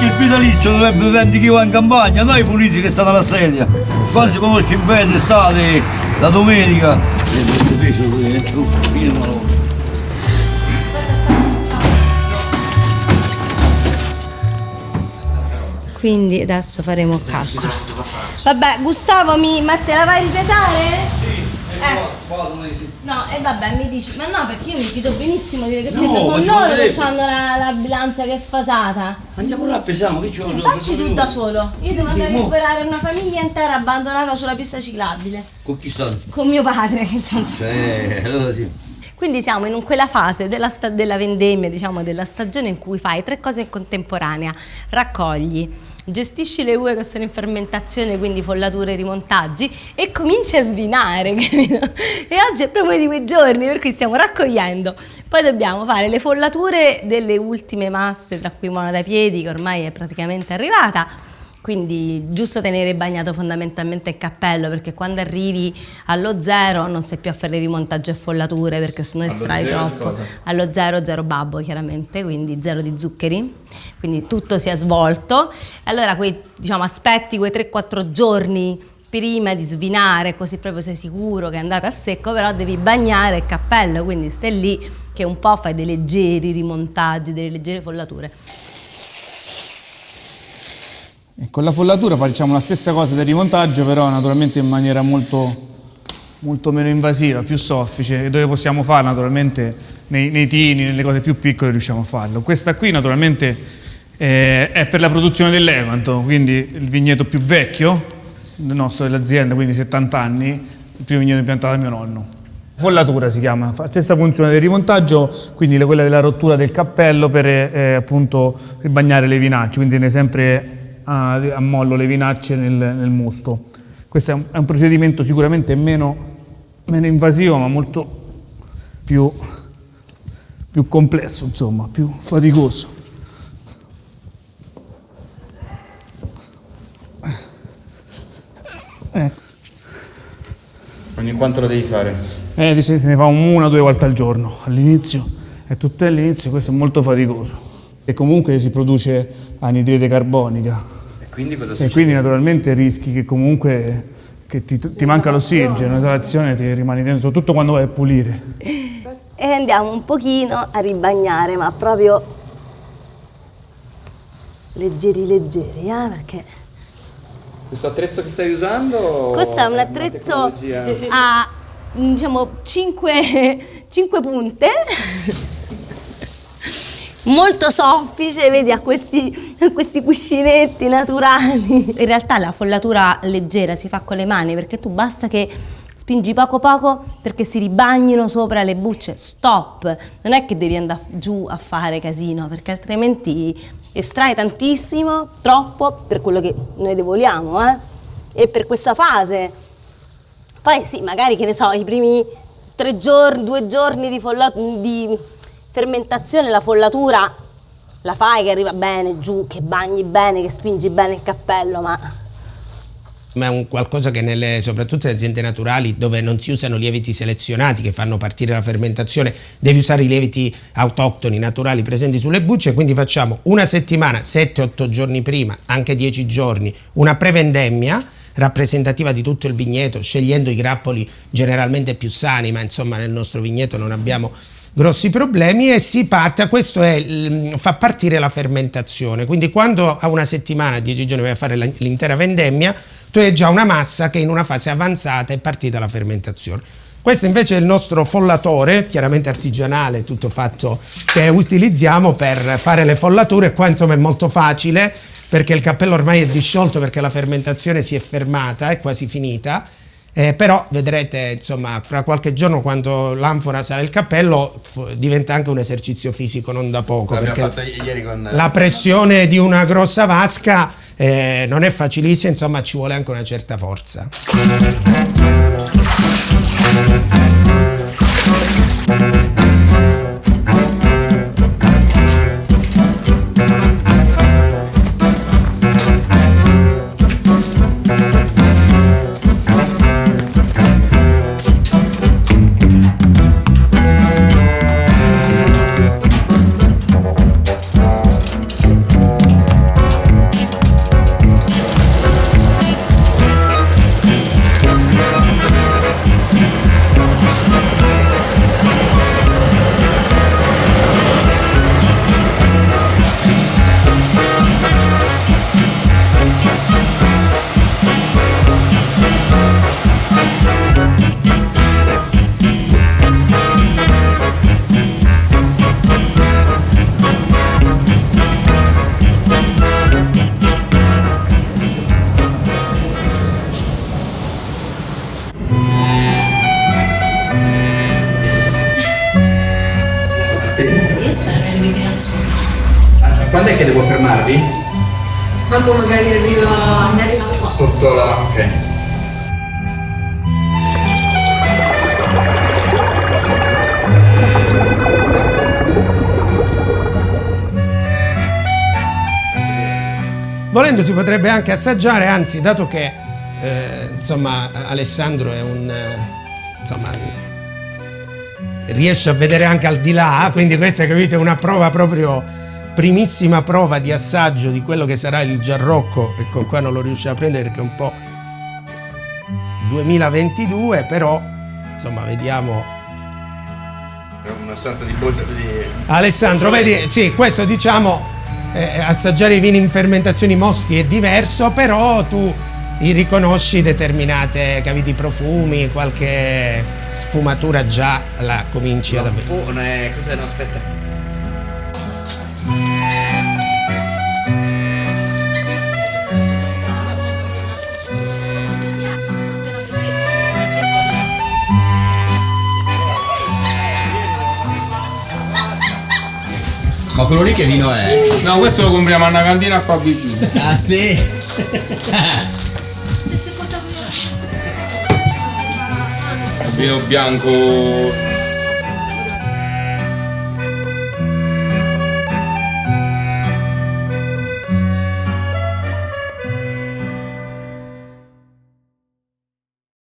il vitalizio dovrebbe 20 kg in campagna, noi i politici che stanno alla sedia. Quando si conosce in bene l'estate, la domenica. Quindi adesso faremo il calcolo. Vabbè, Gustavo, ma te la vai a ripesare? Sì. No, e vabbè, mi dici, ma no, perché io mi fido benissimo di che sono loro che hanno la bilancia che è sfasata. Andiamo là, pesiamo, che ci vuole? Facci tu da solo. Io devo andare a recuperare una famiglia intera abbandonata sulla pista ciclabile. Con chi state? Con mio padre, che intanto. Allora sì. Quindi siamo in quella fase della vendemmia, diciamo, della stagione in cui fai 3 cose in contemporanea. Raccogli, gestisci le uve che sono in fermentazione, quindi follature e rimontaggi, e cominci a svinare, capito? E oggi è proprio di quei giorni per cui stiamo raccogliendo. Poi dobbiamo fare le follature delle ultime masse, tra cui Mona da Piedi, che ormai è praticamente arrivata. Quindi giusto tenere bagnato fondamentalmente il cappello, perché quando arrivi allo zero non sai più a fare rimontaggi e follature, perché sennò estrai troppo. Allo zero babbo chiaramente, quindi zero di zuccheri, quindi tutto si è svolto. Allora aspetti quei 3-4 giorni prima di svinare, così proprio sei sicuro che è andata a secco, però devi bagnare il cappello, quindi stai lì che un po' fai dei leggeri rimontaggi, delle leggere follature. E con la follatura facciamo la stessa cosa del rimontaggio, però naturalmente in maniera molto meno invasiva, più soffice, e dove possiamo farla naturalmente nei tini, nelle cose più piccole riusciamo a farlo. Questa qui naturalmente è per la produzione dell'Evanto, quindi il vigneto più vecchio dell'azienda, quindi 70 anni, il primo vigneto impiantato da mio nonno. Follatura si chiama, fa la stessa funzione del rimontaggio, quindi quella della rottura del cappello per appunto bagnare le vinacce, quindi tiene sempre a mollo le vinacce nel mosto. Questo è un procedimento sicuramente meno invasivo, ma molto più complesso, insomma, più faticoso. Ogni quanto lo devi fare? Se ne fa una o 2 volte al giorno all'inizio, è tutto all'inizio, questo è molto faticoso. E comunque si produce anidride carbonica. E quindi naturalmente rischi che comunque ti manca l'ossigeno, l'esalazione ti rimane dentro, soprattutto quando vai a pulire. E andiamo un pochino a ribagnare, ma proprio leggeri, perché... Questo attrezzo che stai usando? Questo è un attrezzo a, diciamo, 5 punte. Molto soffice, vedi, ha questi cuscinetti naturali. In realtà la follatura leggera si fa con le mani, perché tu basta che spingi poco perché si ribagnino sopra le bucce. Stop! Non è che devi andare giù a fare casino, perché altrimenti estrai tantissimo, troppo, per quello che noi vogliamo, e per questa fase. Poi sì, magari, che ne so, i primi 2 giorni di fermentazione, la follatura la fai che arriva bene giù, che bagni bene, che spingi bene il cappello, ma è un qualcosa che soprattutto nelle aziende naturali, dove non si usano lieviti selezionati che fanno partire la fermentazione, devi usare i lieviti autoctoni, naturali, presenti sulle bucce. Quindi facciamo una settimana, 7-8 giorni prima, anche 10 giorni, una prevendemmia rappresentativa di tutto il vigneto, scegliendo i grappoli generalmente più sani, ma insomma nel nostro vigneto non abbiamo grossi problemi, e si parte, questo fa partire la fermentazione. Quindi quando a una settimana, 10 giorni vai a fare l'intera vendemmia, tu hai già una massa che in una fase avanzata è partita la fermentazione. Questo invece è il nostro follatore, chiaramente artigianale, tutto fatto, che utilizziamo per fare le follature. Qua insomma è molto facile, perché il cappello ormai è disciolto, perché la fermentazione si è fermata, è quasi finita. Però vedrete, insomma, fra qualche giorno, quando l'anfora sale il cappello, diventa anche un esercizio fisico non da poco, perché fatto ieri con la pressione di una grossa vasca non è facilissima, insomma ci vuole anche una certa forza. fermarvi? Quando magari arriva qua. Sotto la... ok. Volendo si potrebbe anche assaggiare, anzi, dato che insomma Alessandro è un insomma riesce a vedere anche al di là, quindi questa, capite, è una prova proprio, primissima prova di assaggio di quello che sarà il Giarrocco. Ecco, qua non lo riusciamo a prendere perché è un po' 2022, però insomma vediamo. È una sorta di voce di... Alessandro, vedi, sì, questo diciamo, assaggiare i vini in fermentazioni mosti è diverso, però tu riconosci determinate, capiti, profumi, qualche sfumatura già la cominci ad avere. Oh, non è... cos'è? No, aspetta. Ma quello lì che vino è? No, questo lo compriamo a una cantina qua vicino. Ah sì? Vino bianco